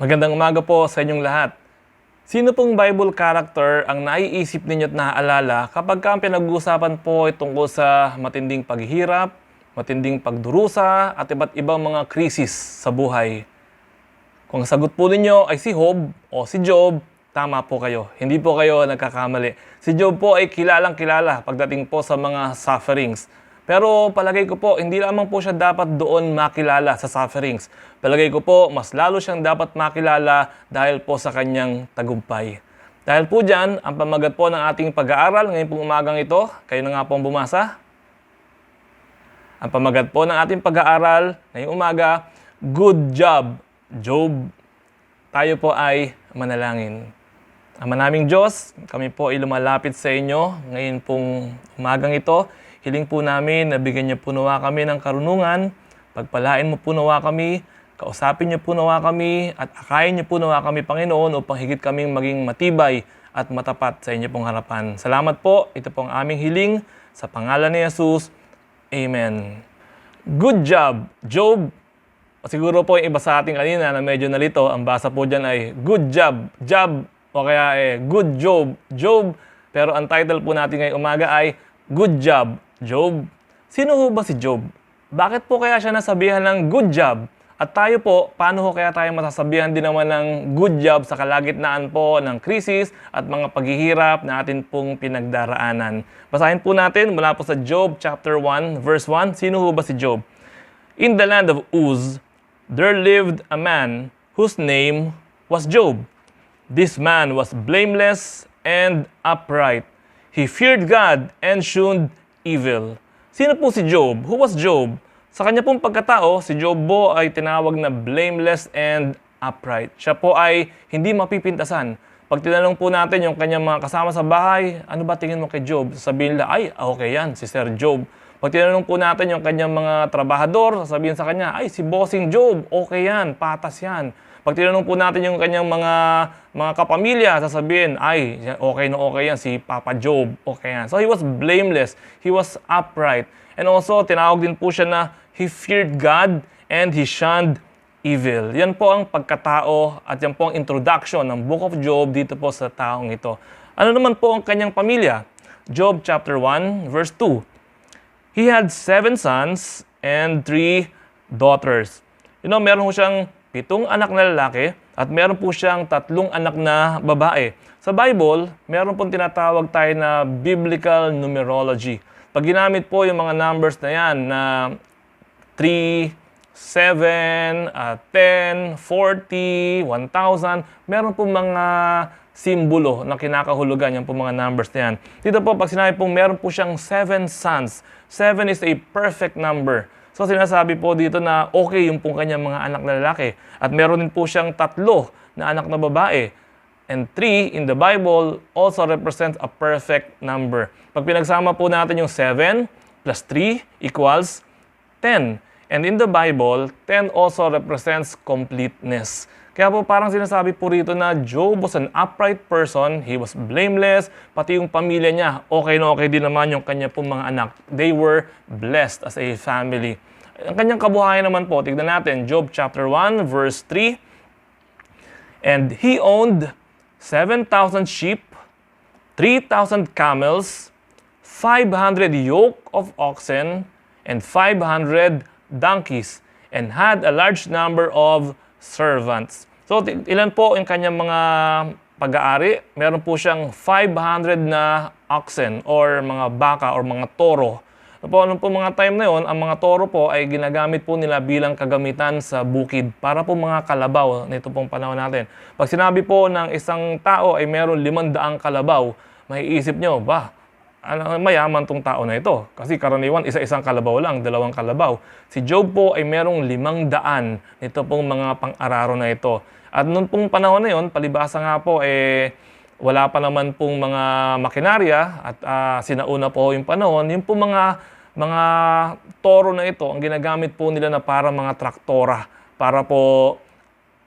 Magandang umaga po sa inyong lahat. Sino pong Bible character ang naiisip ninyo at naaalala kapag ang pinag-uusapan po ay tungkol sa matinding paghihirap, matinding pagdurusa at iba't ibang mga krisis sa buhay? Kung ang sagot po ninyo ay si Job o si Job, tama po kayo. Hindi po kayo nagkakamali. Si Job po ay kilalang kilala pagdating po sa mga sufferings. Pero palagay ko po, hindi lamang po siya dapat doon makilala sa sufferings. Palagay ko po, mas lalo siyang dapat makilala dahil po sa kanyang tagumpay. Dahil po dyan, ang pamagat po ng ating pag-aaral ngayon pong umagang ito, kayo na nga pong bumasa. Ang pamagat po ng ating pag-aaral ngayong umaga, Good Job, Job. Tayo po ay manalangin. Ama naming Diyos, kami po ay lumalapit sa inyo ngayon pong umagang ito. Hiling po namin na bigyan niyo po nawa kami ng karunungan, pagpalain mo po nawa kami, kausapin niyo po nawa kami, at akayin niyo po nawa kami, Panginoon, upang higit kaming maging matibay at matapat sa inyo pong harapan. Salamat po, ito po ang aming hiling, sa pangalan ni Jesus. Amen. Good job, Job. Siguro po yung iba sa ating kanina na medyo nalito, ang basa po dyan ay good job, job, o kaya good Job, Job. Pero ang title po natin ngayong umaga ay Good Job, Job. Sino ho ba si Job? Bakit po kaya siya nasabihan ng good job? At tayo po, paano ho kaya tayo masasabihan din naman ng good job sa kalagitnaan po ng krisis at mga paghihirap na atin pong pinagdaraanan? Basahin po natin mula po sa Job chapter 1, verse 1. Sino ho ba si Job? In the land of Uz, there lived a man whose name was Job. This man was blameless and upright. He feared God and shunned evil. Sino po si Job? Who was Job? Sa kanya pong pagkatao, si Job po ay tinawag na blameless and upright. Siya po ay hindi mapipintasan. Pag tinanong po natin yung kanyang mga kasama sa bahay, ano ba tingin mo kay Job? Sasabihin nila, ay, okay yan, si Sir Job. Pag tinanong po natin yung kanyang mga trabahador, sasabihin sa kanya, ay, si Bossing Job, okay yan, patas yan. Pag tinanong po natin yung kanyang mga kapamilya, sasabihin, ay, okay na okay yan, si Papa Job, okay yan. So he was blameless, he was upright. And also, tinawag din po siya na he feared God and he shunned evil. Yan po ang pagkatao at yan po ang introduction ng Book of Job dito po sa taong ito. Ano naman po ang kanyang pamilya? Job chapter 1, verse 2. He had 7 sons and 3 daughters. Meron po siyang 7 anak na lalaki at meron po siyang 3 anak na babae. Sa Bible, meron pong tinatawag tayo na biblical numerology. Pag ginamit po yung mga numbers na yan na 3, 7, 10, 40, 1,000, meron po mga simbolo na kinakahulugan yan po mga numbers na yan. Dito po, pag sinabi po meron po siyang 7 sons, 7 is a perfect number. So sinasabi po dito na okay yung pong kanyang mga anak na lalaki. At meron din po siyang 3 na anak na babae. And 3 in the Bible also represents a perfect number. Pag pinagsama po natin yung 7 plus 3 equals 10. And in the Bible, 10 also represents completeness. Kaya po parang sinasabi po rito na Job was an upright person, he was blameless, pati yung pamilya niya, okay na okay din naman yung kanya pong mga anak. They were blessed as a family. Ang kanyang kabuhayan naman po, tignan natin, Job chapter 1, verse 3. And he owned 7,000 sheep, 3,000 camels, 500 yoke of oxen, and 500 donkeys, and had a large number of servants. So, ilan po yung kanyang mga pag-aari? Meron po siyang 500 na oxen or mga baka or mga toro. Noong po mga time na yon, ang mga toro po ay ginagamit po nila bilang kagamitan sa bukid para po mga kalabaw nito pong panahon natin. Pag sinabi po ng isang tao ay meron 500 kalabaw, maiisip nyo, mayaman tong tao na ito. Kasi karaniwan, isa-isang kalabaw lang, 2 kalabaw. Si Job po ay merong 500 nito pong mga pang-araro na ito. At noong pong panahon na yon, palibasa nga po, wala pa naman pong mga makinarya at sinauna po yung panahon. Yung pong mga toro na ito, ang ginagamit po nila na para mga traktora, para po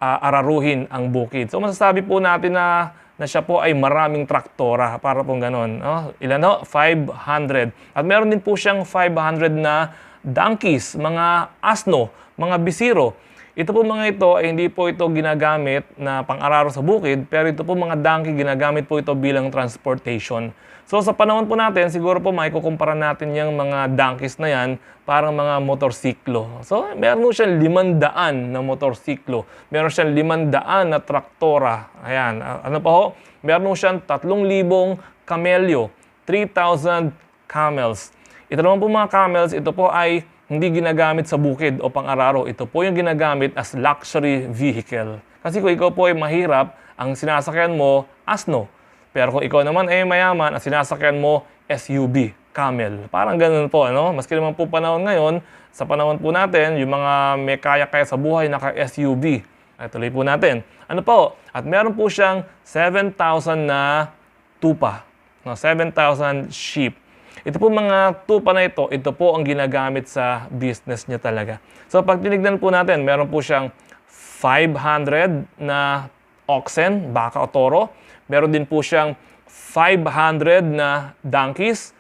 araruhin ang bukid. So masasabi po natin na siya po ay maraming traktora para pong ganon. Ilan no? 500. At meron din po siyang 500 na donkeys, mga asno, mga bisiro. Ito po mga ito ay hindi po ito ginagamit na pang-araro sa bukid, pero ito po mga donkey, ginagamit po ito bilang transportation. So sa panahon po natin, siguro po maikukumpara natin yung mga donkeys na yan parang mga motorsiklo. So meron po siyang 500 na motorsiklo, meron siyang 500 na traktora. Ayan, ano pa ho? Meron po siyang 3,000 kamelyo, 3,000 camels. Ito naman po mga camels, ito po ay hindi ginagamit sa bukid o pang-araro. Ito po yung ginagamit as luxury vehicle. Kasi kung ikaw po ay mahirap, ang sinasakyan mo, asno. Pero kung ikaw naman ay mayaman, ang sinasakyan mo, SUV, camel. Parang ganun po, ano? Maski naman po panahon ngayon, sa panahon po natin, yung mga may kaya-kaya sa buhay naka-SUV. Ay, tuloy po natin. Ano po? At meron po siyang 7,000 na tupa. No, 7,000 sheep. Ito po mga tupa na ito po ang ginagamit sa business niya talaga. So pag tinignan po natin, meron po siyang 500 na oxen, baka o toro. Meron din po siyang 500 na donkeys.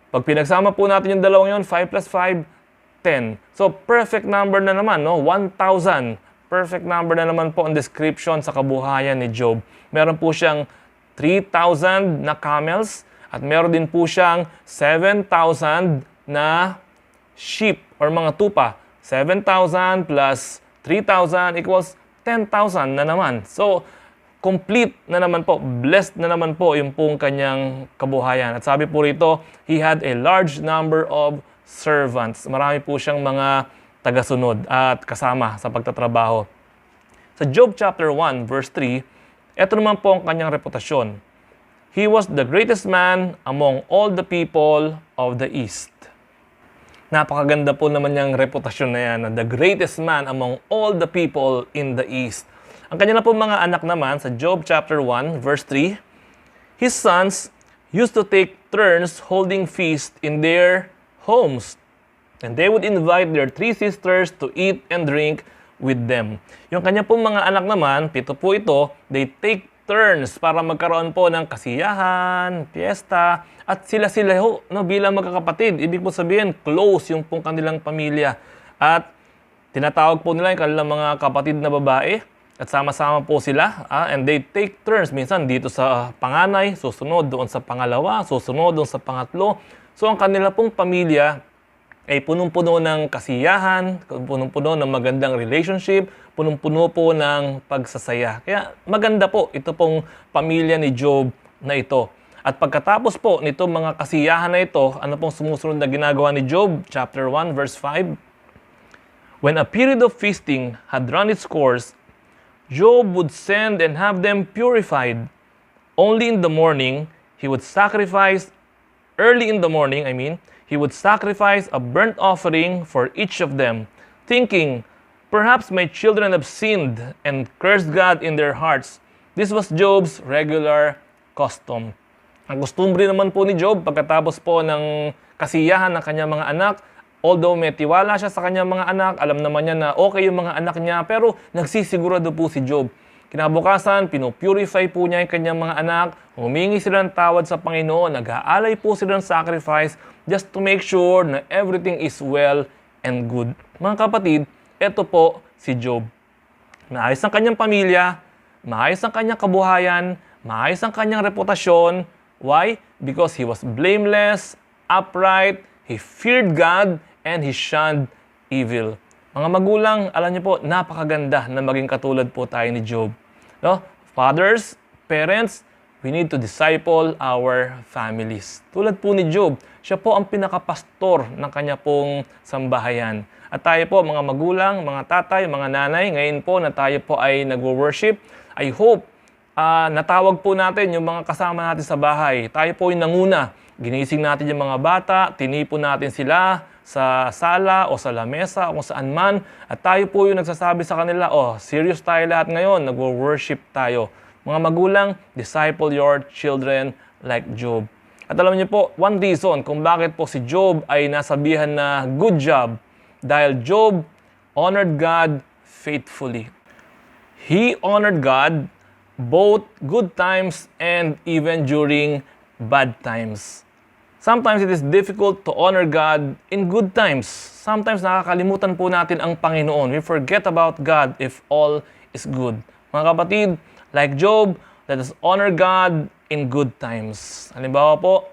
Pag pinagsama po natin yung dalawang yun, 5 plus 5, 10. So perfect number na naman, no? 1,000. Perfect number na naman po ang description sa kabuhayan ni Job. Meron po siyang 3,000 na camels. At meron din po siyang 7,000 na sheep or mga tupa. 7,000 plus 3,000 equals 10,000 na naman. So, complete na naman po, blessed na naman po yung pong kanyang kabuhayan. At sabi po rito, he had a large number of servants. Marami po siyang mga tagasunod at kasama sa pagtatrabaho. Sa Job chapter 1 verse 3, ito naman po ang kanyang reputasyon. He was the greatest man among all the people of the East. Napakaganda po naman niyang reputasyon na yan, the greatest man among all the people in the East. Ang kanya na po mga anak naman sa Job chapter 1 verse 3, his sons used to take turns holding feast in their homes. And they would invite their 3 sisters to eat and drink with them. Yung kanya pong mga anak naman, 7 po ito, they take turns para magkaroon po ng kasiyahan, fiesta, at sila-sila ho, no, bilang magkakapatid. Ibig po sabihin, close yung pong kanilang pamilya. At tinatawag po nila yung kanilang mga kapatid na babae at sama-sama po sila. And they take turns. Minsan dito sa panganay, susunod doon sa pangalawa, susunod doon sa pangatlo. So ang kanila pong pamilya ay punong-puno ng kasiyahan, punong-puno ng magandang relationship, punong-puno po ng pagsasaya. Kaya maganda po ito pong pamilya ni Job na ito. At pagkatapos po nitong mga kasiyahan na ito, ano pong sumusunod na ginagawa ni Job? Chapter 1, verse 5. When a period of feasting had run its course, Job would send and have them purified. Only in the morning, he would sacrifice, he would sacrifice a burnt offering for each of them, thinking, perhaps my children have sinned and cursed God in their hearts. This was Job's regular custom. Ang kostumbre naman po ni Job, pagkatapos po ng kasiyahan ng kanyang mga anak, although may tiwala siya sa kanyang mga anak, alam naman niya na okay yung mga anak niya, pero nagsisigurado po si Job. Kinabukasan, pinupurify po niya yung kanyang mga anak, humingi sila ng tawad sa Panginoon, nag-aalay po sila ng sacrifice just to make sure na everything is well and good. Mga kapatid, ito po si Job. Maayos ang kanyang pamilya, maayos ang kanyang kabuhayan, maayos ang kanyang reputasyon. Why? Because he was blameless, upright, he feared God, and he shunned evil. Mga magulang, alam niyo po, napakaganda na maging katulad po tayo ni Job. No? Fathers, parents, we need to disciple our families. Tulad po ni Job, siya po ang pinakapastor ng kanya pong sambahayan. At tayo po, mga magulang, mga tatay, mga nanay, ngayon po na tayo po ay nagwo-worship, I hope natawag po natin yung mga kasama natin sa bahay. Tayo po yung nanguna. Ginising natin yung mga bata, tinipon natin sila sa sala o sa lamesa o kung saan man. At tayo po yung nagsasabi sa kanila, serious tayo lahat ngayon, nagwo-worship tayo. Mga magulang, disciple your children like Job. At alam niyo po, one reason kung bakit po si Job ay nasabihan na good job, dahil Job honored God faithfully. He honored God both good times and even during bad times. Sometimes it is difficult to honor God in good times. Sometimes nakakalimutan po natin ang Panginoon. We forget about God if all is good. Mga kapatid, like Job, let us honor God in good times. Halimbawa po,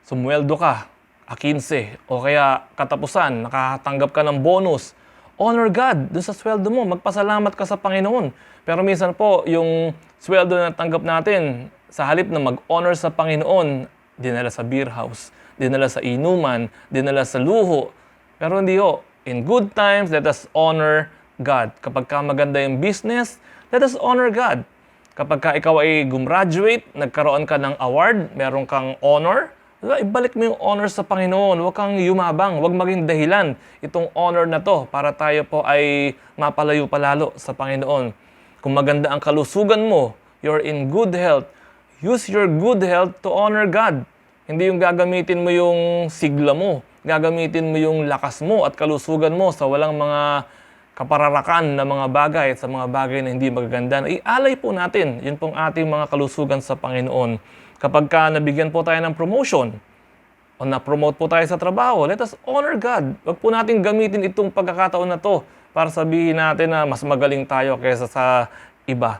sumweldo ka, A15, o kaya katapusan, nakatanggap ka ng bonus. Honor God dun sa sweldo mo. Magpasalamat ka sa Panginoon. Pero minsan po, yung sweldo na tanggap natin, sa halip na mag-honor sa Panginoon, dinala sa beer house, dinala sa inuman, dinala sa luho. Pero hindi ho. In good times, let us honor God. Kapag ka maganda yung business, let us honor God. Kapag ka ikaw ay gumraduate, nagkaroon ka ng award, meron kang honor, ibalik mo yung honor sa Panginoon. Huwag kang yumabang. Huwag maging dahilan itong honor na to para tayo po ay mapalayo palalo sa Panginoon. Kung maganda ang kalusugan mo, you're in good health, use your good health to honor God. Hindi yung gagamitin mo yung sigla mo, gagamitin mo yung lakas mo at kalusugan mo sa walang mga kapararakan na mga bagay at sa mga bagay na hindi magaganda. Ialay po natin yun pong ating mga kalusugan sa Panginoon. Kapag ka nabigyan po tayo ng promotion o na-promote po tayo sa trabaho, let us honor God. Huwag po natin gamitin itong pagkakataon na to para sabihin natin na mas magaling tayo kaysa sa iba.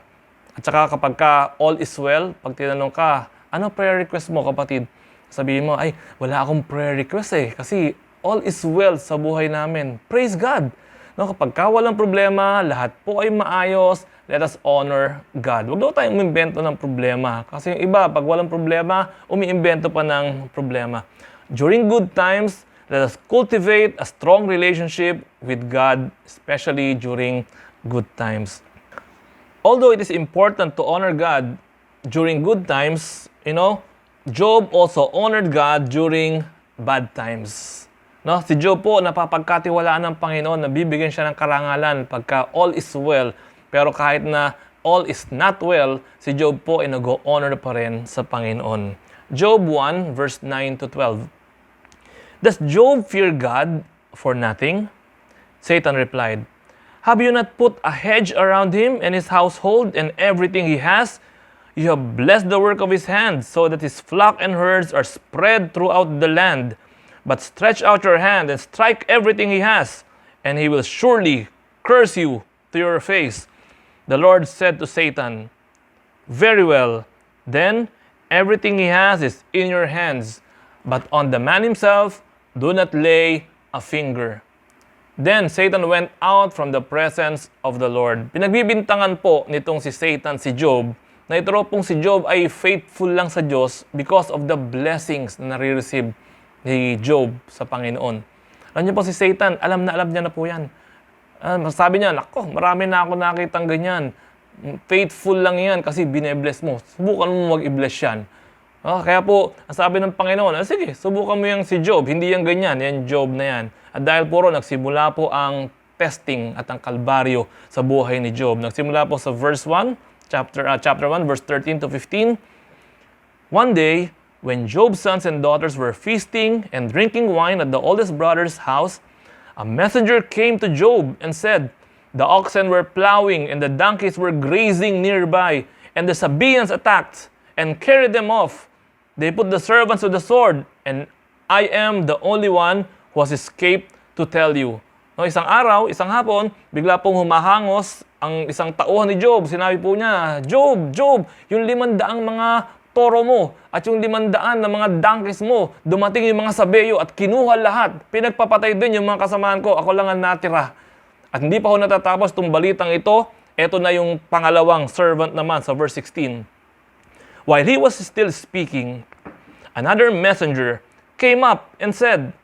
At saka kapag ka all is well, pag tinanong ka, ano prayer request mo kapatid? Sabihin mo, ay wala akong prayer request kasi all is well sa buhay namin. Praise God! No, kapag ka walang problema, lahat po ay maayos, let us honor God. Huwag daw tayong umiimbento ng problema. Kasi yung iba, pag walang problema, umiimbento pa ng problema. During good times, let us cultivate a strong relationship with God, especially during good times. Although it is important to honor God during good times, Job also honored God during bad times. No, si Job po napapagkatiwalaan ng Panginoon na bibigyan siya ng karangalan pagka all is well. Pero kahit na all is not well, si Job po ay nag-honor pa rin sa Panginoon. Job 1 verse 9 to 12. Does Job fear God for nothing? Satan replied, have you not put a hedge around him and his household and everything he has? You have blessed the work of his hands, so that his flock and herds are spread throughout the land. But stretch out your hand and strike everything he has, and he will surely curse you to your face. The Lord said to Satan, very well, then everything he has is in your hands, but on the man himself do not lay a finger. Then Satan went out from the presence of the Lord. Pinagbibintangan po nitong si Satan si Job na ito pong si Job ay faithful lang sa Diyos because of the blessings na nare-receive ni Job sa Panginoon. Alam niyo po si Satan, alam niya na po yan. Sabi niya, nako, marami na ako nakitang ganyan. Faithful lang yan kasi bine-bless mo. Subukan mo mag-i-bless yan. Kaya po, ang sabi ng Panginoon, sige, subukan mo yung si Job. Hindi yan ganyan, yan Job na yan. At dahil po nagsimula po ang testing at ang kalbaryo sa buhay ni Job. Nagsimula po sa verse 1, chapter 1, verse 13 to 15. One day, when Job's sons and daughters were feasting and drinking wine at the oldest brother's house, a messenger came to Job and said, the oxen were plowing and the donkeys were grazing nearby, and the Sabaeans attacked and carried them off. They put the servants to the sword, and I am the only one who has escaped to tell you. No, isang araw, isang hapon, bigla pong humahangos ang isang tauhan ni Job. Sinabi po niya, Job, yung 500 mga toro mo at yung 500 na mga donkeys mo, dumating yung mga Sabeo at kinuha lahat. Pinagpapatay din yung mga kasamahan ko. Ako lang ang natira. At hindi pa ho natatapos itong balitang ito. Ito na yung pangalawang servant naman sa verse 16. While he was still speaking, another messenger came up and said,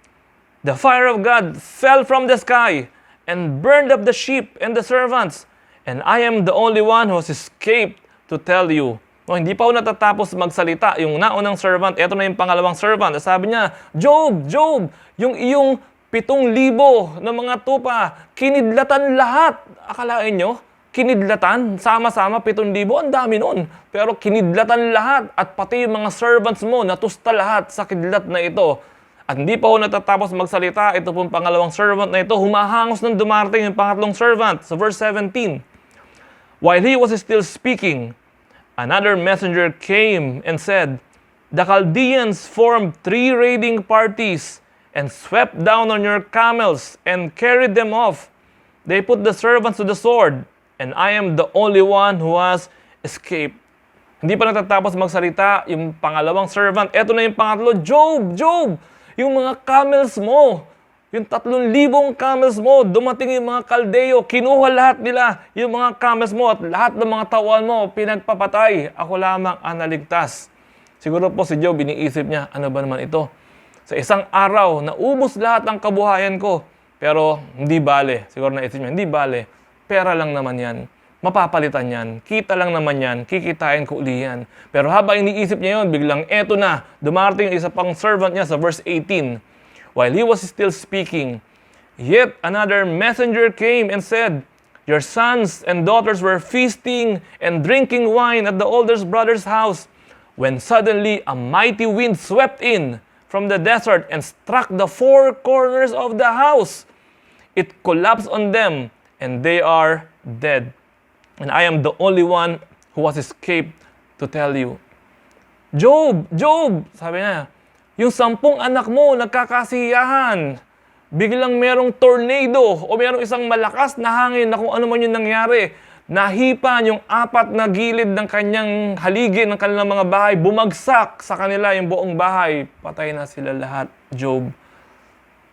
the fire of God fell from the sky and burned up the sheep and the servants, and I am the only one who has escaped to tell you. No, hindi pa ho natatapos magsalita yung naunang servant. Ito na yung pangalawang servant. Sabi niya, Job, yung iyong 7,000 na mga tupa, kinidlatan lahat. Akalain nyo? Kinidlatan, sama-sama 7,000, ang dami nun. Pero kinidlatan lahat at pati yung mga servants mo, natusta lahat sa kidlat na ito. At hindi pa ho natatapos magsalita, ito pong pangalawang servant na ito, humahangos nang dumarating yung pangatlong servant sa verse 17. While he was still speaking, another messenger came and said, The Chaldeans formed 3 raiding parties and swept down on your camels and carried them off. They put the servants to the sword, and I am the only one who has escaped. Hindi pa natatapos magsalita yung pangalawang servant. Eto na yung pangatlo, Job! Job! Yung mga camels mo, yung 3,000 camels mo, dumating yung mga Kaldeo, kinuha lahat nila, yung mga camels mo at lahat ng mga tauhan mo, pinagpapatay. Ako lamang ang naligtas. Siguro po si Job, iniisip niya, ano ba naman ito? Sa isang araw, naubos lahat ng kabuhayan ko. Pero hindi bale. Siguro naisip niya, hindi bale. Pera lang naman yan. Mapapalitan yan. Kita lang naman yan. Kikitain ko uli yan. Pero habang iniisip niya yun, biglang eto na. Dumarating yung isa pang servant niya sa verse 18. While he was still speaking, yet another messenger came and said, your sons and daughters were feasting and drinking wine at the oldest brother's house, when suddenly a mighty wind swept in from the desert and struck the 4 corners of the house. It collapsed on them, and they are dead. And I am the only one who has escaped to tell you. Job! Job! Sabi niya, yung 10 anak mo nagkakasiyahan. Biglang merong tornado o merong isang malakas na hangin na kung ano man yung nangyari. Nahipan yung 4 na gilid ng kanyang haligi ng kanilang mga bahay. Bumagsak sa kanila yung buong bahay. Patay na sila lahat. Job.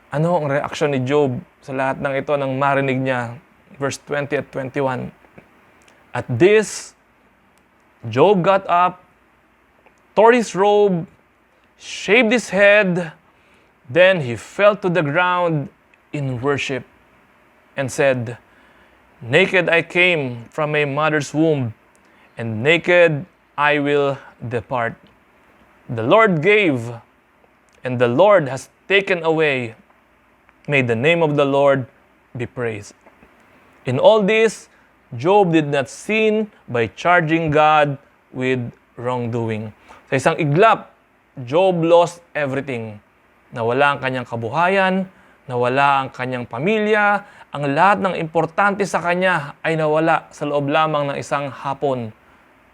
Ano ang reaksyon ni Job sa lahat ng ito nang marinig niya? Verse 20 at 21. At this, Job got up, tore his robe, shaved his head, then he fell to the ground in worship and said, naked I came from my mother's womb, and naked I will depart. The Lord gave, and the Lord has taken away. May the name of the Lord be praised. In all this, Job did not sin by charging God with wrongdoing. Sa isang iglap, Job lost everything. Nawala ang kanyang kabuhayan, nawala ang kanyang pamilya, ang lahat ng importante sa kanya ay nawala sa loob lamang ng isang hapon.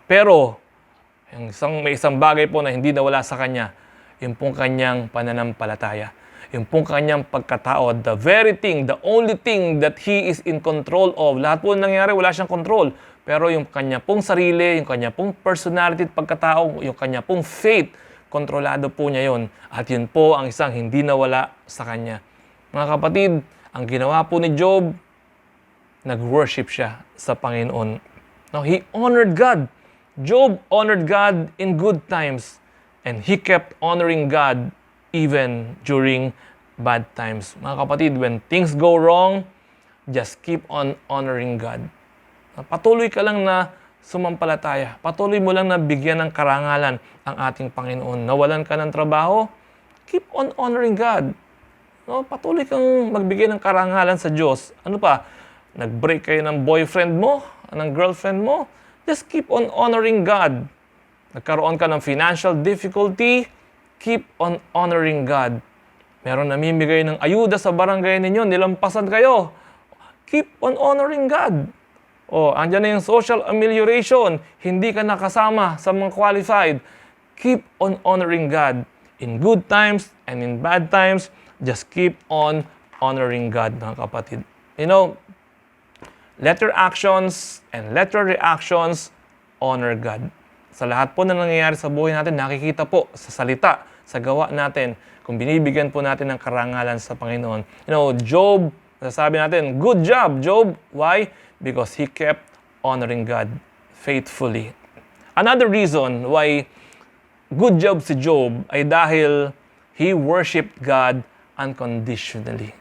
Pero, may isang bagay po na hindi nawala sa kanya, yung pong kanyang pananampalataya. Yung pong kanyang pagkatao, the very thing, the only thing that he is in control of. Lahat po nangyari, wala siyang control. Pero yung kanya pong sarili, yung kanya pong personality at pagkatao, yung kanya pong faith, kontrolado po niya yon. At yun po ang isang hindi nawala sa kanya. Mga kapatid, ang ginawa po ni Job, nag-worship siya sa Panginoon. Now, he honored God. Job honored God in good times. And he kept honoring God even during bad times. Mga kapatid, when things go wrong, just keep on honoring God. Patuloy ka lang na sumampalataya. Patuloy mo lang na bigyan ng karangalan ang ating Panginoon. Nawalan ka ng trabaho, keep on honoring God. No, patuloy kang magbigay ng karangalan sa Diyos. Ano pa? Nag-break kayo ng boyfriend mo, ng girlfriend mo, just keep on honoring God. Nagkaroon ka ng financial difficulty, keep on honoring God. Meron namimigay ng ayuda sa barangay ninyo, nilampasan kayo. Keep on honoring God. O, andyan na yung social amelioration, hindi ka nakasama sa mga qualified. Keep on honoring God. In good times and in bad times, just keep on honoring God, mga kapatid. You know, let your actions and let your reactions honor God. Sa lahat po na nangyayari sa buhay natin, nakikita po sa salita, sa gawa natin, kung binibigyan po natin ng karangalan sa Panginoon. You know, Job, sasabi natin, good job, Job. Why? Because he kept honoring God faithfully. Another reason why good job si Job ay dahil he worshiped God unconditionally.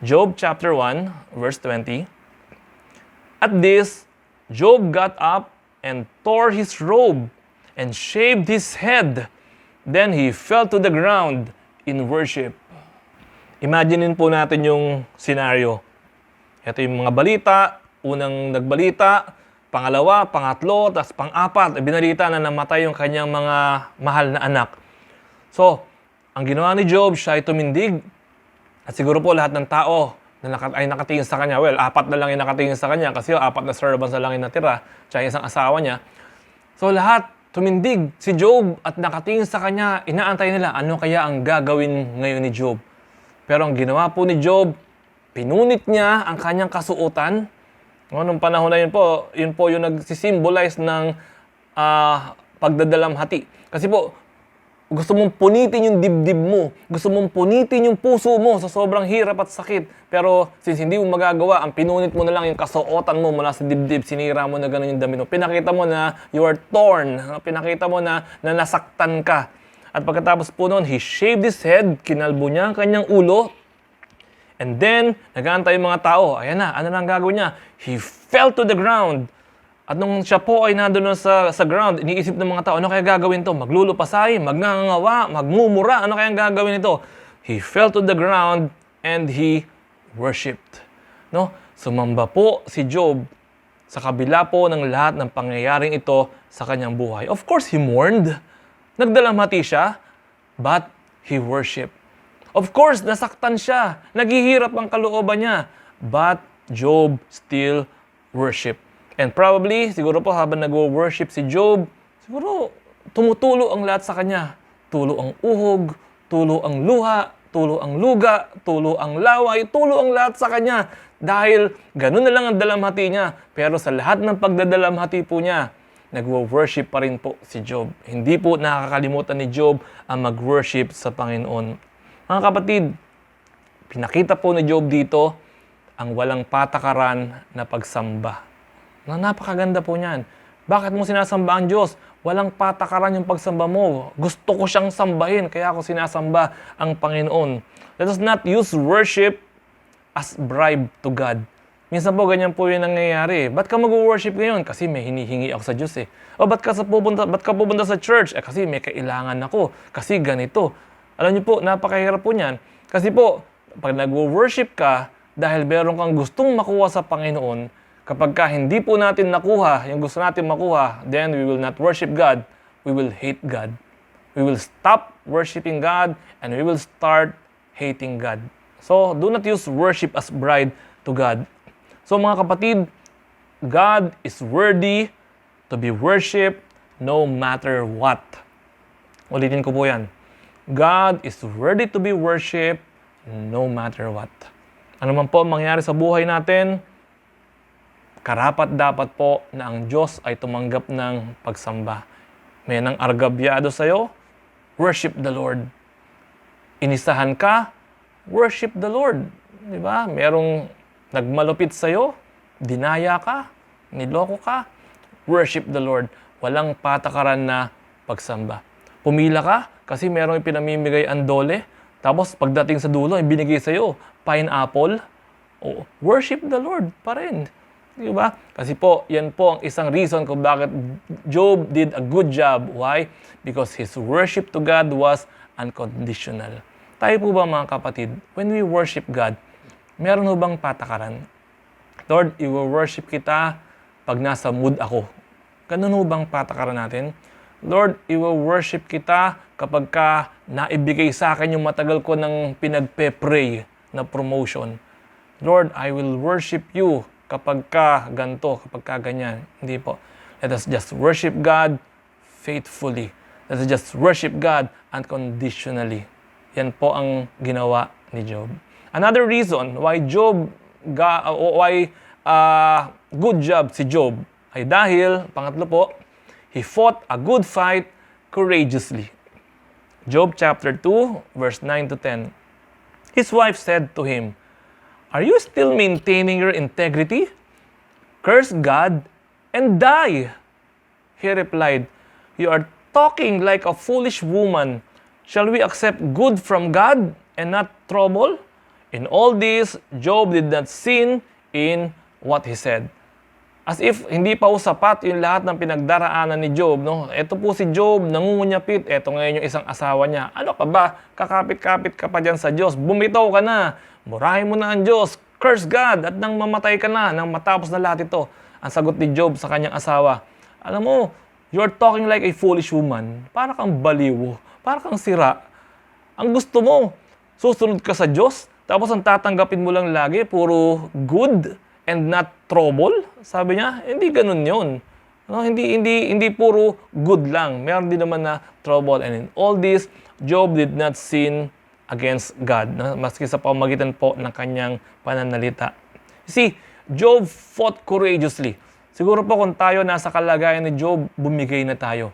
Job chapter 1, verse 20. At this, Job got up and tore his robe and shaved his head. Then he fell to the ground in worship. Imaginein po natin yung scenario. Ito yung mga balita, unang nagbalita, pangalawa, pangatlo, tapos pang-apat, binalita na namatay yung kanyang mga mahal na anak. So, ang ginawa ni Job, siya ay tumindig. At siguro po lahat ng tao na ay nakatingin sa kanya, well, 4 na lang yung nakatingin sa kanya kasi 4 na servants na lang yung natira, tsaka isang asawa niya. So lahat tumindig si Job at nakatingin sa kanya, inaantay nila ano kaya ang gagawin ngayon ni Job. Pero ang ginawa po ni Job, pinunit niya ang kanyang kasuotan. Nung panahon na yun po yung nagsisimbolize ng pagdadalamhati. Kasi po, gusto mong punitin yung dibdib mo. Gusto mong punitin yung puso mo sa sobrang hirap at sakit. Pero since hindi mo magagawa, ang pinunit mo na lang yung kasuotan mo mula sa dibdib, sinira mo na gano'n yung damit mo. Pinakita mo na you are torn. Pinakita mo na nasaktan ka. At pagkatapos po noon, he shaved his head, kinalbo niya ang kanyang ulo. And then, nag-aantay yung mga tao. Ayan na, ano na ang gagawin niya? He fell to the ground. At nung siya po ay nandun sa ground, iniisip ng mga tao, ano kaya gagawin to? Maglulupasay, magngangawa, magmumura, ano kaya gagawin ito? He fell to the ground and he worshipped. No? Sumamba po si Job sa kabila po ng lahat ng pangyayaring ito sa kanyang buhay. Of course, he mourned. Nagdalamhati siya, but he worshipped. Of course, nasaktan siya. Naghihirap ang kalooban niya, but Job still worshipped. And probably, siguro po habang nag-worship si Job, siguro tumutulo ang lahat sa kanya. Tulo ang uhog, tulo ang luha, tulo ang luga, tulo ang laway, tulo ang lahat sa kanya. Dahil ganun na lang ang dalamhati niya. Pero sa lahat ng pagdadalamhati po niya, nag-worship pa rin po si Job. Hindi po nakakalimutan ni Job ang mag-worship sa Panginoon. Mga kapatid, pinakita po ni Job dito ang walang patakaran na pagsamba. Napakaganda po niyan. Bakit mo sinasamba ang Diyos? Walang patakaran yung pagsamba mo. Gusto ko siyang sambahin, kaya ako sinasamba ang Panginoon. Let us not use worship as bribe to God. Minsan po ganyan po yung nangyayari. Ba't ka mag-worship ngayon? Kasi may hinihingi ako sa Diyos eh. O ba't ka pupunta sa church? Kasi may kailangan ako. Kasi ganito. Alam niyo po, napakahirap po niyan. Kasi po, pag nag-worship ka, dahil meron kang gustong makuha sa Panginoon, kapag ka hindi po natin nakuha yung gusto natin makuha, then we will not worship God. We will hate God. We will stop worshiping God and we will start hating God. So, do not use worship as bride to God. So mga kapatid, God is worthy to be worshipped no matter what. Ulitin ko po yan. God is worthy to be worshipped no matter what. Ano man po mangyari sa buhay natin, karapat-dapat po na ang Diyos ay tumanggap ng pagsamba. May nang argabyado sa'yo, worship the Lord. Inisahan ka, worship the Lord. Di ba? Merong nagmalupit sa'yo, dinaya ka, niloko ka, worship the Lord. Walang patakaran na pagsamba. Pumila ka kasi merong ipinamimigay ang dole, tapos pagdating sa dulo, ibinigay sa'yo, pineapple, worship the Lord pa rin. Diba? Kasi po, yan po ang isang reason kung bakit Job did a good job. Why? Because his worship to God was unconditional. Tayo po ba mga kapatid, when we worship God, meron ho bang patakaran? Lord, i-worship kita pag nasa mood ako. Ganun ho bang patakaran natin? Lord, i-worship kita kapag ka naibigay sa akin yung matagal ko ng pinagpe-pray na promotion. Lord, I will worship you kapag ka ganito, kapag ka ganyan. Hindi po. Let us just worship God faithfully. Let us just worship God unconditionally. Yan po ang ginawa ni Job. Another reason why good job si Job ay dahil, pangatlo po, he fought a good fight courageously. Job chapter 2, verse 9 to 10. His wife said to him, "Are you still maintaining your integrity? Curse God and die." He replied, "You are talking like a foolish woman. Shall we accept good from God and not trouble?" In all this, Job did not sin in what he said. As if hindi pa sapat yung lahat ng pinagdaraanan ni Job, no? Ito po si Job, nangungunyapit. Ito ngayon yung isang asawa niya. Ano ka ba? Kakapit-kapit ka pa dyan sa Diyos. Bumitaw ka na. Murahin mo na ang Diyos. Curse God. At nang mamatay ka na, nang matapos na lahat ito. Ang sagot ni Job sa kanyang asawa, alam mo, you're talking like a foolish woman. Para kang baliw. Para kang sira. Ang gusto mo, susunod ka sa Diyos, tapos ang tatanggapin mo lang lagi, puro good and not trouble. Sabi niya, hindi ganun yun. No, hindi puro good lang. Meron din naman na trouble. And in all this, Job did not sin against God, no? Maski sa pamamagitan po ng kanyang pananalita. You see, Job fought courageously. Siguro po kung tayo nasa kalagayan ni Job, bumigay na tayo.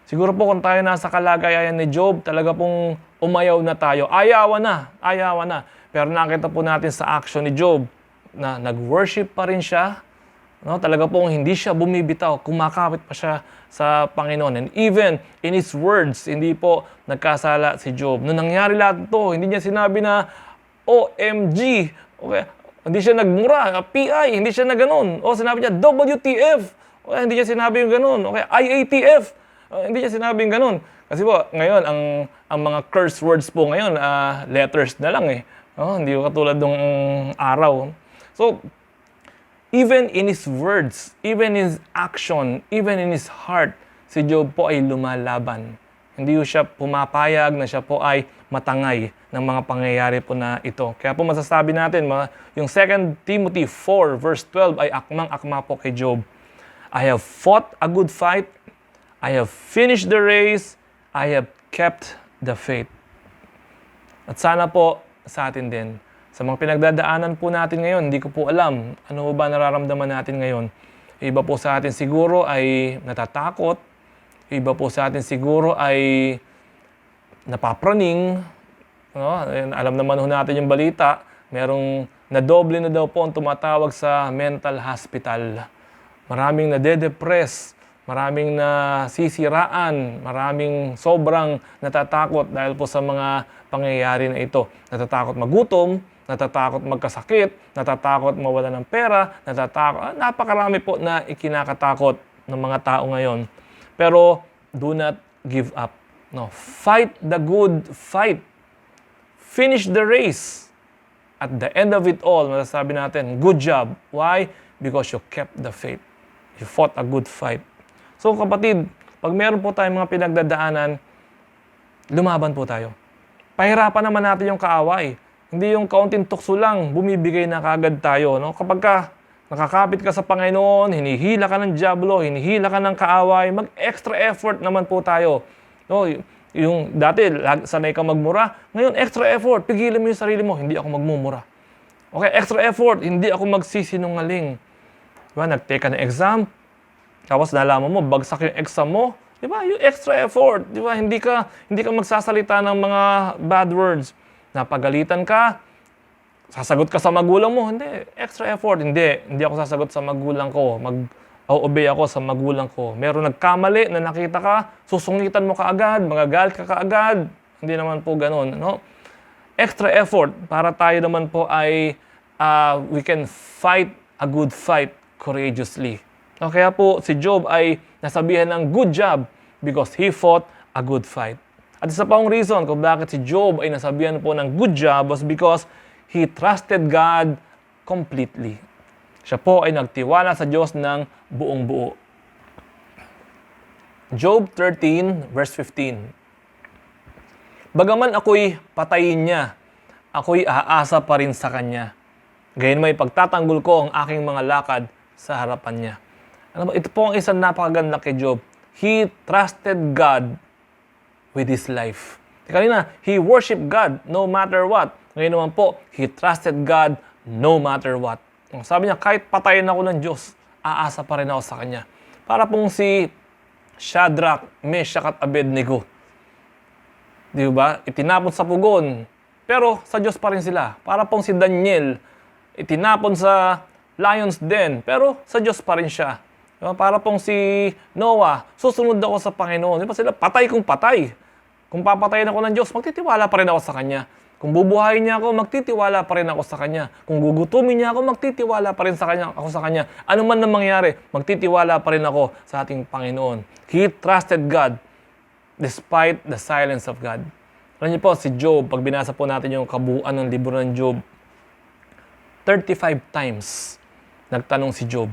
Siguro po kung tayo nasa kalagayan ni Job, talaga pong umayaw na tayo. Ayawan na. Pero nakita po natin sa action ni Job na nag-worship pa rin siya. No, talaga pong hindi siya bumibitaw, kumakapit pa siya sa Panginoon. And even in his words, hindi po nagkasala si Job. Nung nangyari lahat ito, hindi niya sinabi na OMG, okay? Hindi siya nagmura, PI, hindi siya na ganun. O sinabi niya WTF, okay? Hindi niya sinabi yung ganun. Okay? IATF, hindi niya sinabi yung ganun. Kasi po, ngayon, ang mga curse words po ngayon, letters na lang eh. Hindi ko katulad ng araw. So, even in his words, even in his action, even in his heart, si Job po ay lumalaban. Hindi siya pumapayag na siya po ay matangay ng mga pangyayari po na ito. Kaya po masasabi natin, yung 2 Timothy 4 verse 12 ay akmang-akma po kay Job. I have fought a good fight, I have finished the race, I have kept the faith. At sana po sa atin din, sa mga pinagdadaanan po natin ngayon, hindi ko po alam ano ba nararamdaman natin ngayon. Iba po sa atin siguro ay natatakot. Iba po sa atin siguro ay napapraning. No? Alam naman ho natin yung balita. Merong nadoble na daw po ang tumatawag sa mental hospital. Maraming nade-depress. Maraming nasisiraan. Maraming sobrang natatakot dahil po sa mga pangyayari na ito. Natatakot magutom. Natatakot magkasakit, natatakot mawala ng pera, napakarami po na ikinakatakot ng mga tao ngayon. Pero do not give up. No, fight the good fight. Finish the race. At the end of it all, masasabi natin, good job. Why? Because you kept the faith. You fought a good fight. So kapatid, pag meron po tayong mga pinagdadaanan, lumaban po tayo. Pahirapan naman natin yung kaaway. Hindi yung kaunting tukso lang, bumibigay na kagad tayo. No? Kapag nakakapit ka sa Panginoon, hinihila ka ng dyablo, hinihila ka ng kaaway, mag-extra effort naman po tayo. No? Yung dati, sanay ka magmura, ngayon extra effort, pigilan mo yung sarili mo, hindi ako magmumura. Okay, extra effort, hindi ako magsisinungaling. Diba? Nag-take ka ng exam, tapos nalaman mo, bagsak yung exam mo, diba? Yung extra effort, diba? Hindi ka magsasalita ng mga bad words. Napagalitan ka, sasagot ka sa magulang mo, hindi, extra effort, hindi ako sasagot sa magulang ko, mag-obey ako sa magulang ko. Meron nagkamali na nakita ka, susungitan mo kaagad, magagalit ka kaagad, hindi naman po ganun, no? Extra effort para tayo naman po ay we can fight a good fight courageously. No, kaya po si Job ay nasabihan ng good job because he fought a good fight. At isa pa ang reason kung bakit si Job ay nasabihan po ng good job was because he trusted God completely. Siya po ay nagtiwala sa Diyos ng buong buo. Job 13 verse 15. Bagaman ako'y patayin niya, ako'y aasa pa rin sa Kanya. Gayon may pagtatanggol ko ang aking mga lakad sa harapan niya. Ito po ang isang napakaganda kay Job. He trusted God with his life. Kanina, he worshiped God no matter what. Ngayon naman po, he trusted God no matter what. Sabi niya, kahit patayin ako ng Diyos, aasa pa rin ako sa Kanya. Para pong si Shadrach, Meshach at Abednego. Di ba? Itinapon sa pugon, pero sa Diyos pa rin sila. Para pong si Daniel, itinapon sa lion's den, pero sa Diyos pa rin siya. Diba? Para pong si Noah, susunod ako sa Panginoon. Di ba sila, patay kung patay. Kung papatayin ako ng Diyos, magtitiwala pa rin ako sa Kanya. Kung bubuhayin niya ako, magtitiwala pa rin ako sa Kanya. Kung gugutumin niya ako, magtitiwala pa rin ako sa Kanya. Ano man na mangyari, magtitiwala pa rin ako sa ating Panginoon. He trusted God despite the silence of God. Alam niyo po, si Job, pag binasa po natin yung kabuuan ng libro ng Job, 35 times nagtanong si Job,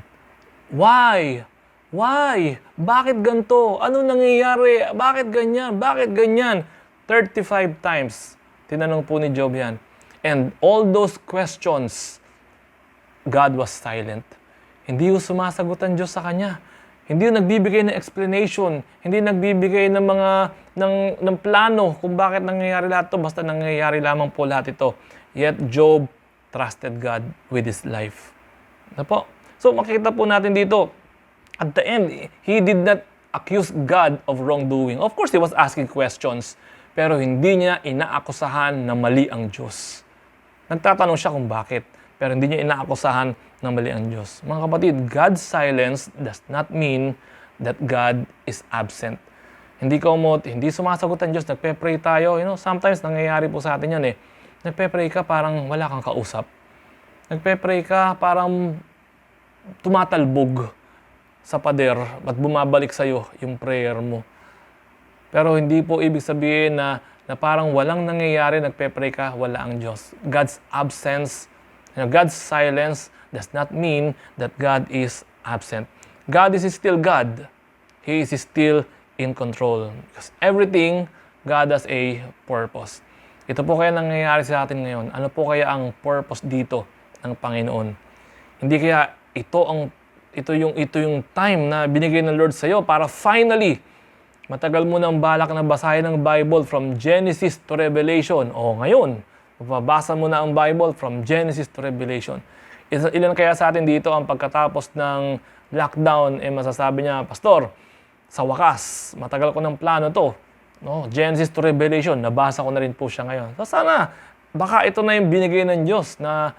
why? Why? Bakit ganito? Ano nangyayari? Bakit ganyan? Bakit ganyan? 35 times. Tinanong po ni Job yan. And all those questions, God was silent. Hindi yung sumasagot ang Diyos sa kanya. Hindi nagbibigay ng explanation, hindi nagbibigay ng mga ng plano kung bakit nangyayari lahat 'to, basta nangyayari lamang po lahat ito. Yet Job trusted God with his life. Ano po? So makikita po natin dito, at the end, he did not accuse God of wrongdoing. Of course, he was asking questions, pero hindi niya inaakusahan na mali ang Diyos. Nagtatanong siya kung bakit, pero hindi niya inaakusahan na mali ang Diyos. Mga kapatid, God's silence does not mean that God is absent. Hindi hindi sumasagot ang Diyos, nagpe-pray tayo. Sometimes nangyayari po sa atin yan eh. Nagpe-pray ka parang wala kang kausap. Nagpe-pray ka parang tumatalbog sa pader at bumabalik sa'yo yung prayer mo. Pero hindi po ibig sabihin na parang walang nangyayari, nagpe-pray ka, wala ang Diyos. God's absence, God's silence does not mean that God is absent. God is still God. He is still in control. Because everything, God has a purpose. Ito po kaya nangyayari sa atin ngayon. Ano po kaya ang purpose dito ng Panginoon? Hindi kaya ito yung time na binigay ng Lord sa iyo para finally, matagal mo nang balak na basahin ang Bible from Genesis to Revelation. O ngayon, mababasa mo na ang Bible from Genesis to Revelation. Ilan kaya sa atin dito ang pagkatapos ng lockdown, masasabi niya, Pastor, sa wakas, matagal ko ng plano to. Genesis to Revelation, nabasa ko na rin po siya ngayon. So sana, baka ito na yung binigay ng Diyos na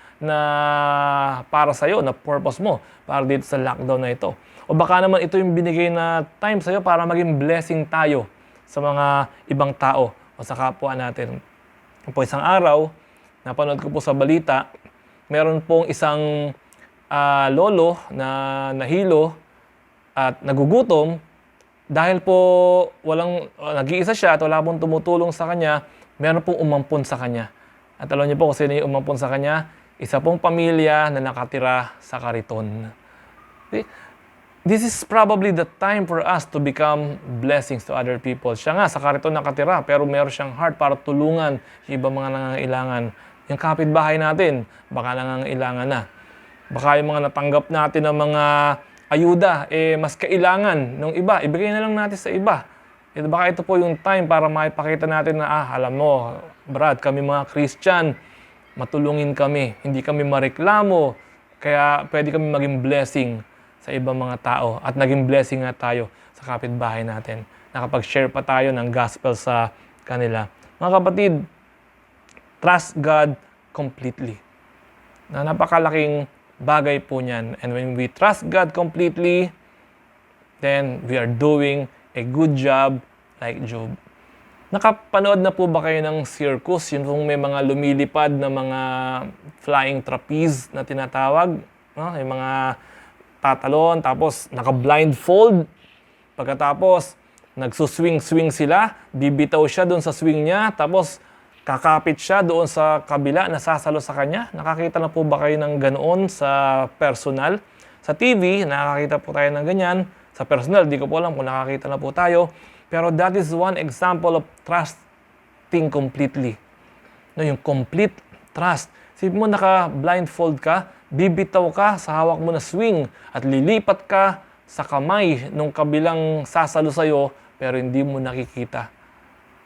para sa'yo, na purpose mo, para dito sa lockdown na ito. O baka naman ito yung binigay na time sa'yo para maging blessing tayo sa mga ibang tao o sa kapwa natin. Po isang araw, napanood ko po sa balita, meron pong isang lolo na nahilo at nagugutom dahil po nag-iisa siya at wala pong tumutulong sa kanya, meron pong umampon sa kanya. At alam niyo po kung sino yung umampon sa kanya? Isa pong pamilya na nakatira sa kariton. Okay? This is probably the time for us to become blessings to other people. Siya nga, sa kariton nakatira, pero meron siyang heart para tulungan yung ibang mga nangangailangan. Yung kapitbahay natin, baka nangangailangan na. Baka yung mga natanggap natin ng mga ayuda, mas kailangan ng iba. Ibigay na lang natin sa iba. Baka ito po yung time para maipakita natin na, alam mo, Brad, kami mga Christian, matulungin kami. Hindi kami mareklamo, kaya pwede kami maging blessing sa ibang mga tao. At naging blessing nga tayo sa kapitbahay natin. Nakapag-share pa tayo ng gospel sa kanila. Mga kapatid, trust God completely. Napakalaking bagay po niyan. And when we trust God completely, then we are doing a good job like Job. Nakapanood na po ba kayo ng circus? Yun kung may mga lumilipad na mga flying trapeze na tinatawag. Yung mga tatalon, tapos naka-blindfold. Pagkatapos, nagsuswing-swing sila, bibitaw siya doon sa swing niya, tapos kakapit siya doon sa kabila, nasasalo sa kanya. Nakakita na po ba kayo ng ganoon sa personal? Sa TV, nakakita po tayo ng ganyan. Sa personal, di ko po alam kung nakakita na po tayo. Pero that is one example of trusting completely. Yung complete trust. Sabi mo, naka-blindfold ka, bibitaw ka sa hawak mo na swing at lilipat ka sa kamay nung kabilang sasalo sa'yo pero hindi mo nakikita.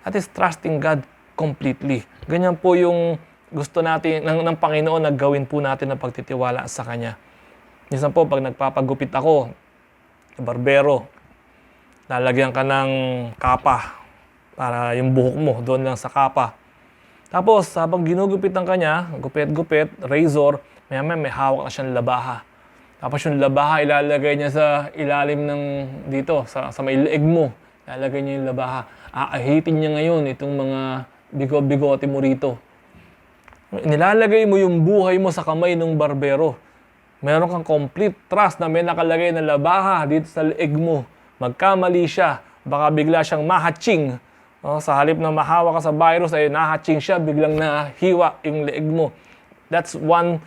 That is trusting God completely. Ganyan po yung gusto natin ng Panginoon na gawin po natin na pagtitiwala sa Kanya. Minsan po, pag nagpapagupit ako, barbero, lalagyan ka ng kapa para yung buhok mo doon lang sa kapa. Tapos, habang ginugupitan ka niya, gupit-gupit, razor, may hawak na siyang labaha. Tapos yung labaha, ilalagay niya sa ilalim ng dito, sa may leeg mo. Ilalagay niya yung labaha. Aahitin niya ngayon itong mga bigote mo rito. Nilalagay mo yung buhay mo sa kamay ng barbero. Meron kang complete trust na may nakalagay na labaha dito sa leeg mo. Magkamali siya, baka bigla siyang mahatching. Sa halip na mahawa ka sa virus, ay nahatching siya, biglang nahiwa yung leeg mo. That's one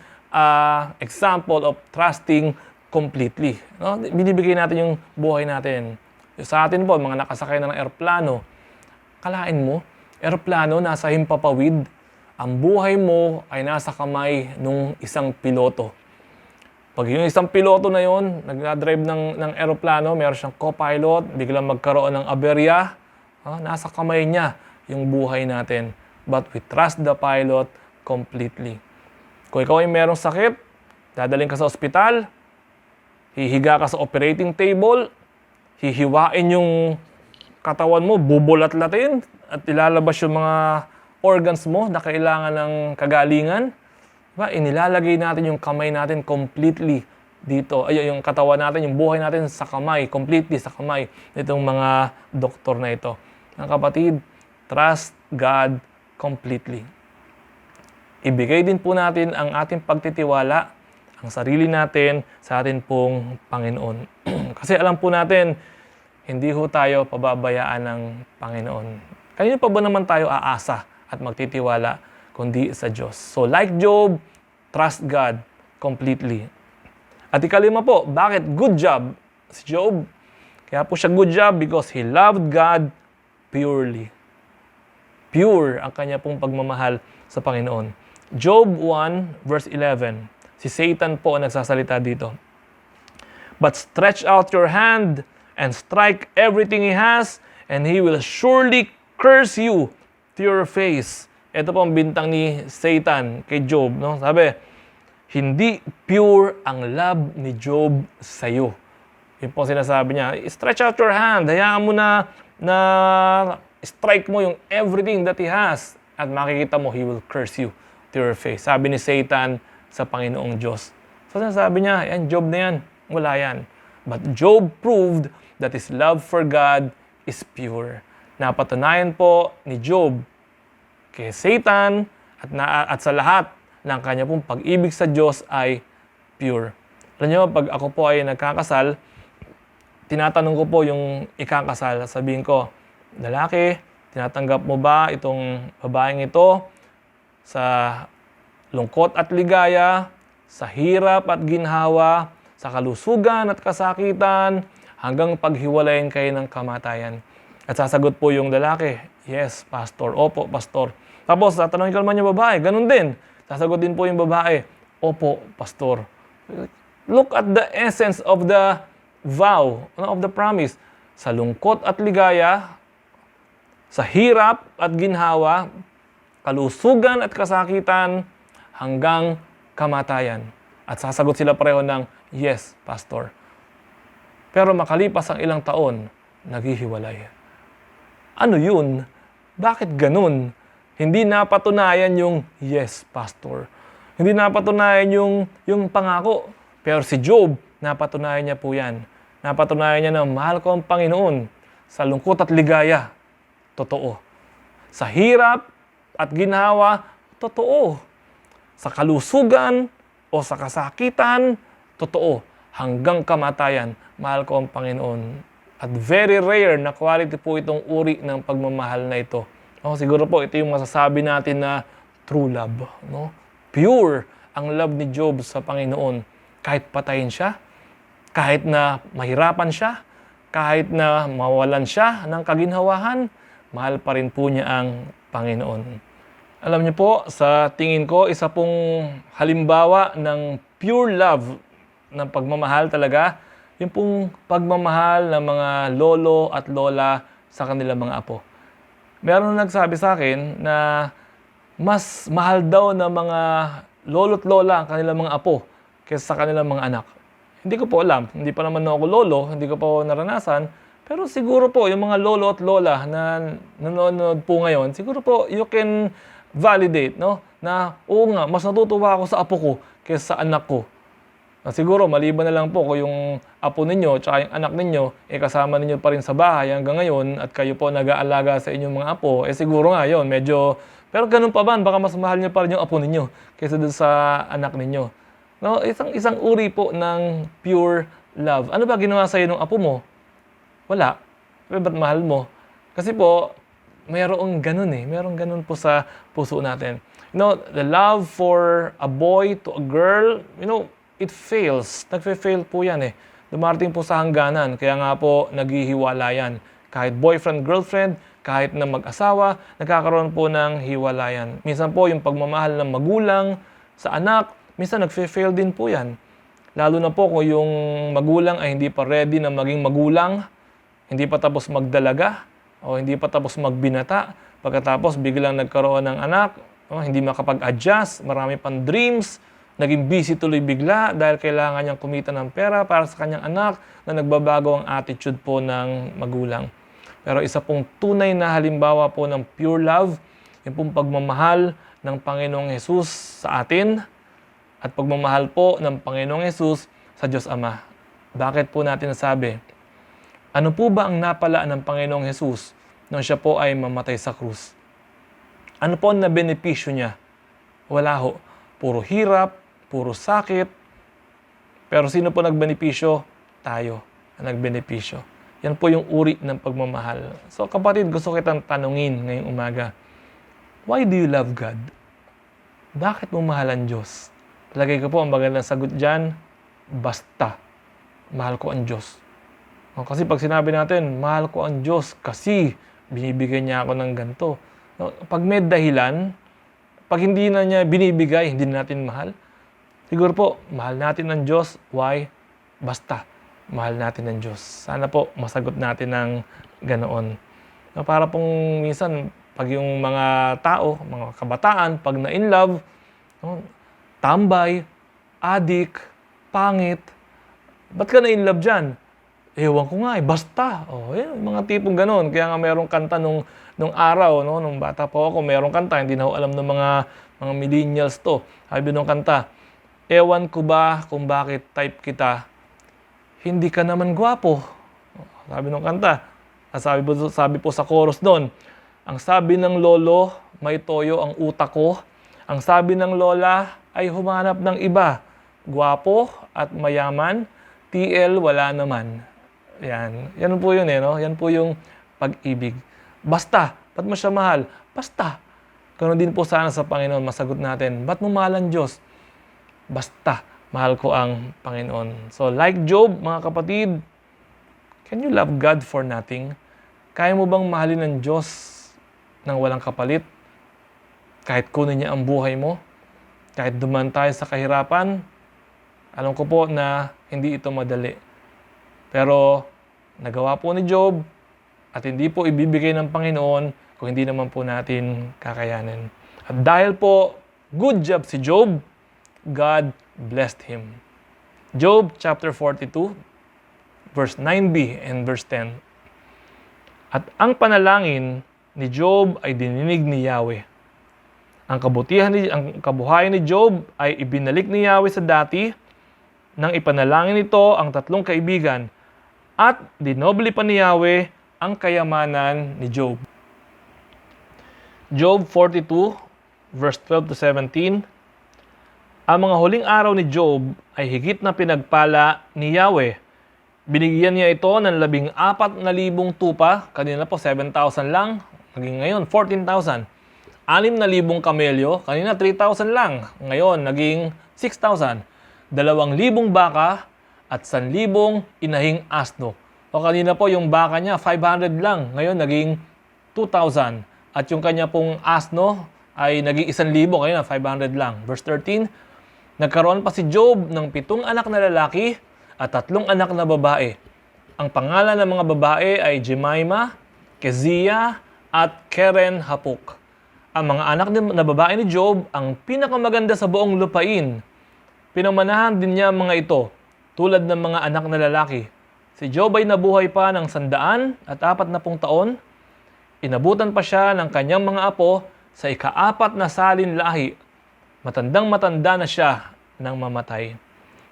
example of trusting completely. Binibigay natin yung buhay natin. Sa atin po, mga nakasakay na ng eroplano, kalain mo, eroplano nasa himpapawid, ang buhay mo ay nasa kamay ng isang piloto. Pag yung isang piloto na yon, nag-drive ng eroplano, meron siyang co-pilot, biglang magkaroon ng aberya, nasa kamay niya yung buhay natin. But we trust the pilot completely. Kung ikaw ay merong sakit, dadaling ka sa ospital, hihiga ka sa operating table, hihiwain yung katawan mo, bubulat-latin, at ilalabas yung mga organs mo na kailangan ng kagalingan. Diba? Inilalagay natin yung kamay natin completely dito. Ay, yung katawan natin, yung buhay natin sa kamay, completely sa kamay nitong mga doktor na ito. Mga kapatid, trust God completely. Ibigay din po natin ang ating pagtitiwala, ang sarili natin sa atin pong Panginoon. Kasi alam po natin, hindi ho tayo pababayaan ng Panginoon. Kanino pa ba naman tayo aasa at magtitiwala kundi sa Diyos? So like Job, trust God completely. At ikalima po, bakit good job si Job? Kaya po siya good job because he loved God purely. Pure ang kanya pong pagmamahal sa Panginoon. Job 1 verse 11. Si Satan po ang nagsasalita dito. But stretch out your hand and strike everything he has, and he will surely curse you to your face. Ito po ang bintang ni Satan kay Job. No? Sabi, hindi pure ang love ni Job sa iyo. Yun po sinasabi niya, stretch out your hand, hayaan mo na strike mo yung everything that he has, at makikita mo, he will curse you to your face. Sabi ni Satan sa Panginoong Diyos. So sinasabi niya, yan, Job na yan, wala yan. But Job proved that his love for God is pure. Napatunayan po ni Job kay Satan at sa lahat ng kanya pong pag-ibig sa Diyos ay pure. Alam niyo, pag ako po ay nagkakasal, tinatanong ko po yung ikakasal. Sabihin ko, lalaki, tinatanggap mo ba itong babaeng ito sa lungkot at ligaya, sa hirap at ginhawa, sa kalusugan at kasakitan, hanggang paghiwalayin kayo ng kamatayan? At sasagot po yung lalaki, yes, pastor. Opo, pastor. Tapos, tatanungin ka naman yung babae, ganun din. Sasagot din po yung babae, opo, pastor. Look at the essence of the vow, of the promise. Sa lungkot at ligaya, sa hirap at ginhawa, kalusugan at kasakitan, hanggang kamatayan. At sasagot sila pareho ng, yes, pastor. Pero makalipas ang ilang taon, naghihiwalay. Ano yun? Bakit ganun? Hindi napatunayan yung yes, pastor. Hindi napatunayan yung pangako. Pero si Job, napatunayan niya po yan. Napatunayan niya na mahal ko ang Panginoon sa lungkot at ligaya. Totoo. Sa hirap at ginhawa, totoo. Sa kalusugan o sa kasakitan, totoo. Hanggang kamatayan, mahal ko ang Panginoon. At very rare na quality po itong uri ng pagmamahal na ito. Siguro po ito yung masasabi natin na true love. No? Pure ang love ni Job sa Panginoon. Kahit patayin siya, kahit na mahirapan siya, kahit na mawalan siya ng kaginhawahan, mahal pa rin po niya ang Panginoon. Alam niyo po, sa tingin ko, isa pong halimbawa ng pure love, ng pagmamahal talaga, yung pong pagmamahal ng mga lolo at lola sa kanilang mga apo. Meron nagsabi sa akin na mas mahal daw ng mga lolo at lola ang kanilang mga apo kaysa sa kanilang mga anak. Hindi ko po alam. Hindi pa naman ako lolo, hindi ko po naranasan. Pero siguro po, yung mga lolo at lola na nanonood po ngayon, siguro po you can validate, no? Na oo nga, mas natutuwa ako sa apo ko kaysa sa anak ko. Siguro, maliban na lang po kung yung apo ninyo at yung anak ninyo, kasama ninyo pa rin sa bahay hanggang ngayon at kayo po nag-aalaga sa inyong mga apo, siguro nga yun, medyo, pero ganun pa ba, baka mas mahal nyo pa rin yung apo ninyo kaysa dun sa anak ninyo. No, isang uri po ng pure love. Ano ba ginawa sa'yo ng apo mo? Wala. Pero ba't mahal mo? Kasi po, mayroong ganun mayroong ganun po sa puso natin. The love for a boy to a girl, it fails. Nagfe-fail po yan Dumarating po sa hangganan. Kaya nga po, naghihiwalayan. Kahit boyfriend, girlfriend, kahit na mag-asawa, nagkakaroon po ng hiwalayan. Minsan po, yung pagmamahal ng magulang sa anak, minsan nagfe-fail din po yan. Lalo na po kung yung magulang ay hindi pa ready na maging magulang, hindi pa tapos magdalaga, o hindi pa tapos magbinata. Pagkatapos biglang nagkaroon ng anak, hindi makapag-adjust, marami pang dreams, naging busy tuloy bigla dahil kailangan niyang kumita ng pera para sa kanyang anak na nagbabago ang attitude po ng magulang. Pero isa pong tunay na halimbawa po ng pure love, yung pong pagmamahal ng Panginoong Hesus sa atin at pagmamahal po ng Panginoong Hesus sa Diyos Ama. Bakit po natin nasabi? Ano po ba ang napala ng Panginoong Hesus nung siya po ay mamatay sa krus? Ano po ang nabenepisyo niya? Wala ho. Puro hirap, puro sakit. Pero sino po nagbenepisyo? Tayo ang nagbenepisyo. Yan po yung uri ng pagmamahal. So kapatid, gusto kitang tanungin ngayong umaga. Why do you love God? Bakit mo mahal ang Diyos? Palagay ko po ang magandang sagot dyan, basta. Mahal ko ang Diyos. Kasi pag sinabi natin, mahal ko ang Diyos kasi binibigay niya ako ng ganito. Pag may dahilan, pag hindi na niya binibigay, hindi na natin mahal. Siguro po, mahal natin ang Diyos. Why? Basta. Mahal natin ang Diyos. Sana po masagot natin ng ganoon. Para pong minsan, pag yung mga tao, mga kabataan, pag na-in love, tambay, adik, pangit, ba't ka na-in love dyan? Ewan ko nga basta. Yung mga tipong ganoon. Kaya nga merong kanta nung araw, nung bata po ako, merong kanta, hindi na ako alam ng mga millennials to. Sabi nung kanta, ewan ko ba kung bakit type kita, hindi ka naman gwapo. Sabi nung kanta. Sabi po sa chorus doon, ang sabi ng lolo, may toyo ang utak ko. Ang sabi ng lola ay humanap ng iba. Gwapo at mayaman, TL wala naman. Yan. Yan po yun no? Yan po yung pag-ibig. Basta. Ba't mo siya mahal? Basta. Kano din po sana sa Panginoon, masagot natin. Ba't mo mahal ang Diyos? Basta. Mahal ko ang Panginoon. So like Job, mga kapatid, can you love God for nothing? Kaya mo bang mahalin ng Diyos nang walang kapalit? Kahit kunin niya ang buhay mo? Kahit duman tayo sa kahirapan? Alam ko po na hindi ito madali. Pero nagawa po ni Job at hindi po ibibigay ng Panginoon kung hindi naman po natin kakayanin. At dahil po good job si Job, God blessed him. Job chapter 42, verse 9b and verse 10. At ang panalangin ni Job ay dininig ni Yahweh. Ang kabuhayan ni Job ay ibinalik ni Yahweh sa dati nang ipanalangin nito ang tatlong kaibigan at dinoble pa ni Yahweh ang kayamanan ni Job. Job 42, verse 12 to 17. Ang mga huling araw ni Job ay higit na pinagpala ni Yahweh. Binigyan niya ito ng 14,000 tupa. Kanina po 7,000 lang. Naging ngayon 14,000. 6,000 kamelyo. Kanina 3,000 lang. Ngayon naging 6,000. 2,000 baka at 1,000 inahing asno. O kanina po yung baka niya 500 lang. Ngayon naging 2,000. At yung kanya pong asno ay naging 1,000. Kanina 500 lang. Verse 13. Nagkaroon pa si Job ng 7 anak na lalaki at 3 anak na babae. Ang pangalan ng mga babae ay Jemima, Keziah, at Keren Hapuk. Ang mga anak na babae ni Job ang pinakamaganda sa buong lupain. Pinamanahan din niya mga ito, tulad ng mga anak na lalaki. Si Job ay nabuhay pa ng 140 taon. Inabutan pa siya ng kanyang mga apo sa ika-4 na salin lahi. Matandang-matanda na siya nang mamatay.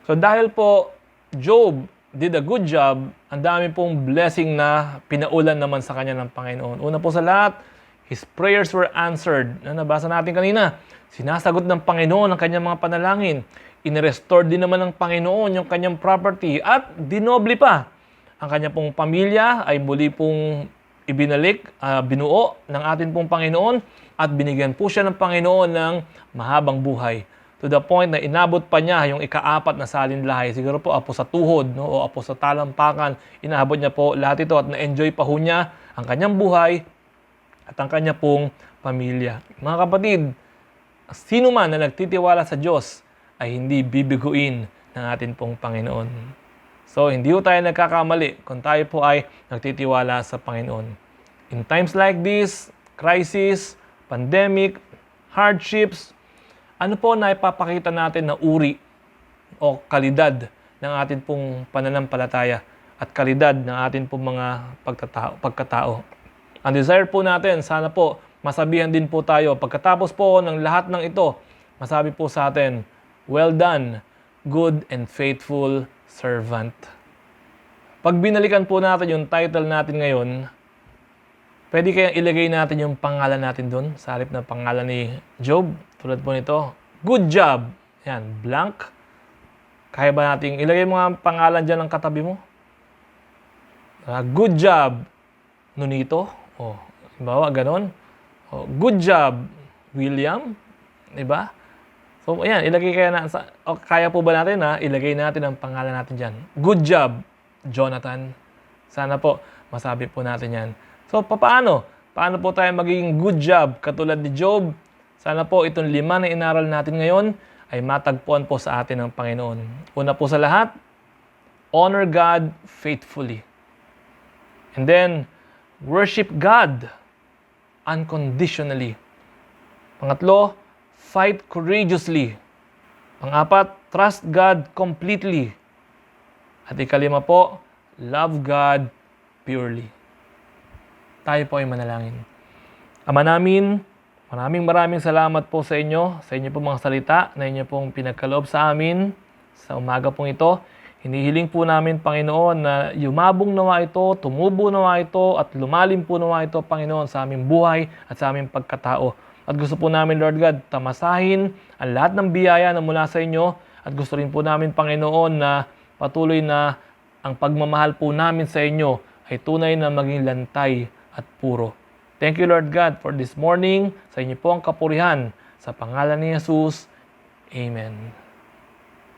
So dahil po Job did a good job, ang dami pong blessing na pinaulan naman sa kanya ng Panginoon. Una po sa lahat, his prayers were answered. Nabasa natin kanina, sinasagot ng Panginoon ang kanyang mga panalangin. Inirestore din naman ng Panginoon yung kanyang property at dinoble pa. Ang kanyang pong pamilya ay muli pong ibinalik, binuo ng atin pong Panginoon at binigyan po siya ng Panginoon ng mahabang buhay. To the point na inabot pa niya yung ika-4 na salin lahi. Siguro po apo sa tuhod o apo sa talampakan. Inabot niya po lahat ito at na-enjoy pa ho niya ang kanyang buhay at ang kanya pong pamilya. Mga kapatid, sino man na nagtitiwala sa Diyos ay hindi bibiguin ng atin pong Panginoon. So, hindi po tayo nagkakamali kung tayo po ay nagtitiwala sa Panginoon. In times like this, crisis, pandemic, hardships, ano po na ipapakita natin na uri o kalidad ng atin pong pananampalataya at kalidad ng atin pong mga pagkatao. Ang desire po natin, sana po masabihan din po tayo, pagkatapos po ng lahat ng ito, masabi po sa atin, well done, good and faithful servant. Pag binalikan po natin yung title natin ngayon, pwede kayang ilagay natin yung pangalan natin doon sa halip ng pangalan ni Job. Tulad po nito, good job. Yan, blank. Kaya ba natin ilagay mo nga pangalan dyan ng katabi mo? Good job, Nonito. Bawa, ganon. Good job, William. Diba? So, ayan, ilagay kaya po ba natin ilagay natin ang pangalan natin dyan. Good job, Jonathan. Sana po, masabi po natin yan. So, paano? Paano po tayo magiging good job katulad ni Job? Sana po itong 5 na inaral natin ngayon ay matagpuan po sa atin ng Panginoon. Una po sa lahat, honor God faithfully. And then, worship God unconditionally. Pangatlo, fight courageously. Pang-apat, trust God completely. At ikalima po, love God purely. Tayo po ay manalangin. Ama namin, maraming salamat po sa inyo po mga salita na inyo pong pinagkaloob sa amin sa umaga pong ito. Hinihiling po namin, Panginoon, na yumabong nawa ito, tumubo nawa ito, at lumalim po nawa ito, Panginoon, sa aming buhay at sa aming pagkatao. At gusto po namin, Lord God, tamasahin ang lahat ng biyaya na mula sa inyo. At gusto rin po namin, Panginoon, na patuloy na ang pagmamahal po namin sa inyo ay tunay na maging lantay at puro. Thank you, Lord God, for this morning. Sa inyo po ang kapurihan. Sa pangalan ni Jesus, Amen.